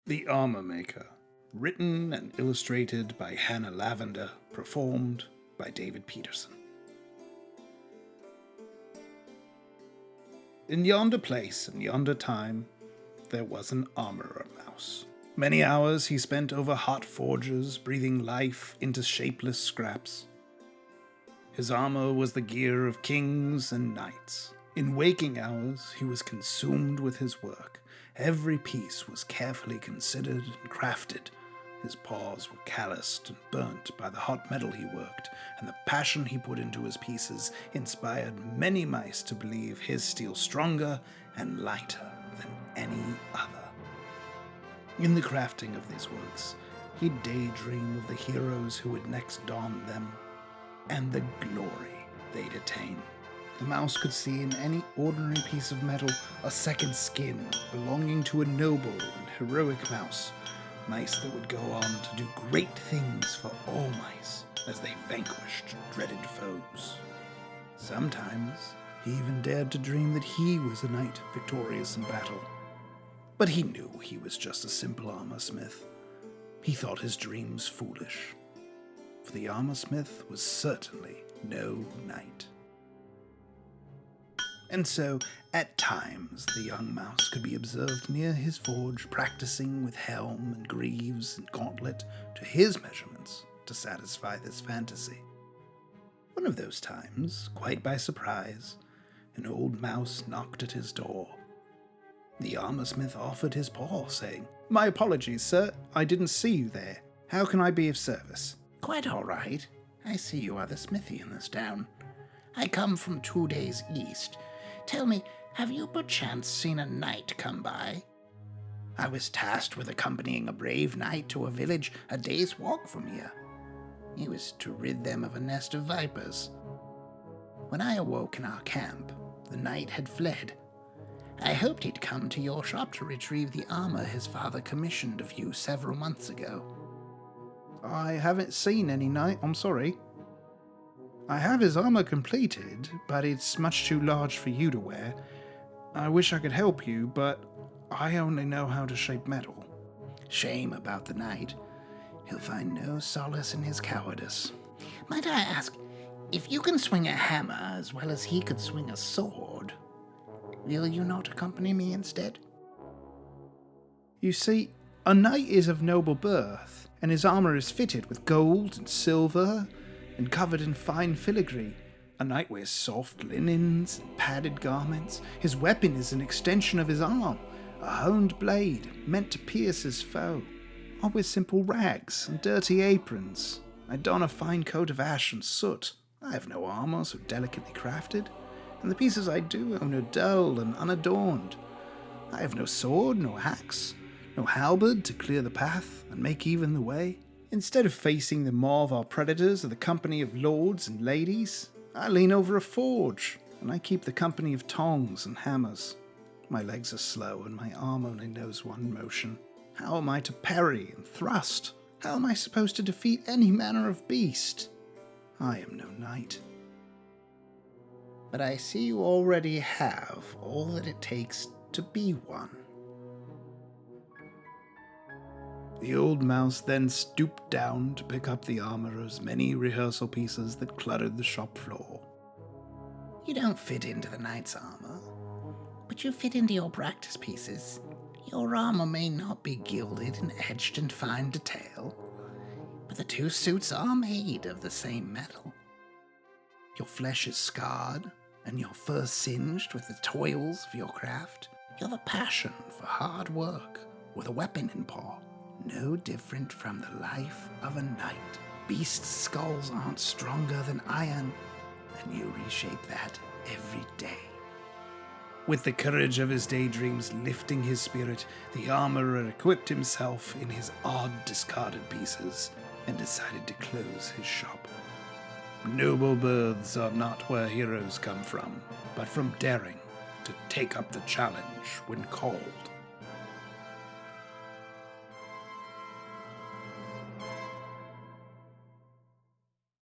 The Armor Maker. Written and illustrated by Lavender. Performed by David Petersen. In yonder place and yonder time, there was an armorer mouse. Many hours he spent over hot forges, breathing life into shapeless scraps. His armor was the gear of kings and knights. In waking hours, he was consumed with his work. Every piece was carefully considered and crafted. His paws were calloused and burnt by the hot metal he worked, and the passion he put into his pieces inspired many mice to believe his steel stronger and lighter than any other. In the crafting of these works, he'd daydream of the heroes who would next don them, and the glory they'd attain. The mouse could see in any ordinary piece of metal a second skin belonging to a noble and heroic mouse, mice that would go on to do great things for all mice as they vanquished dreaded foes. Sometimes he even dared to dream that he was a knight victorious in battle. But he knew he was just a simple armorsmith. He thought his dreams foolish, for the armorsmith was certainly no knight. And so, at times, the young mouse could be observed near his forge, practicing with helm and greaves and gauntlet to his measurements to satisfy this fantasy. One of those times, quite by surprise, an old mouse knocked at his door. The armorsmith offered his paw, saying, "My apologies, sir. I didn't see you there. How can I be of service?" "Quite all right. I see you are the smithy in this town. I come from 2 days east. Tell me, have you perchance seen a knight come by? I was tasked with accompanying a brave knight to a village a day's walk from here. He was to rid them of a nest of vipers. When I awoke in our camp, the knight had fled. I hoped he'd come to your shop to retrieve the armor his father commissioned of you several months ago." "I haven't seen any knight, I'm sorry. I have his armor completed, but it's much too large for you to wear. I wish I could help you, but I only know how to shape metal." "Shame about the knight. He'll find no solace in his cowardice. Might I ask, if you can swing a hammer as well as he could swing a sword, will you not accompany me instead?" You see, a knight is of noble birth, and his armor is fitted with gold and silver and covered in fine filigree. A knight wears soft linens and padded garments. His weapon is an extension of his arm, a honed blade meant to pierce his foe. I wear simple rags and dirty aprons. I don a fine coat of ash and soot. I have no armor so delicately crafted, and the pieces I do own are dull and unadorned. I have no sword, no axe, no halberd to clear the path and make even the way. Instead of facing the maw of our predators or the company of lords and ladies, I lean over a forge, and I keep the company of tongs and hammers. My legs are slow, and my arm only knows one motion. How am I to parry and thrust? How am I supposed to defeat any manner of beast? I am no knight. But I see you already have all that it takes to be one." The old mouse then stooped down to pick up the armorer's many rehearsal pieces that cluttered the shop floor. "You don't fit into the knight's armor, but you fit into your practice pieces. Your armor may not be gilded and etched in fine detail, but the two suits are made of the same metal. Your flesh is scarred, and your fur singed with the toils of your craft. You're the passion for hard work, with a weapon in paw. No different from the life of a knight. Beasts' skulls aren't stronger than iron, and you reshape that every day." With the courage of his daydreams lifting his spirit, the armorer equipped himself in his odd discarded pieces and decided to close his shop. Noble births are not where heroes come from, but from daring to take up the challenge when called.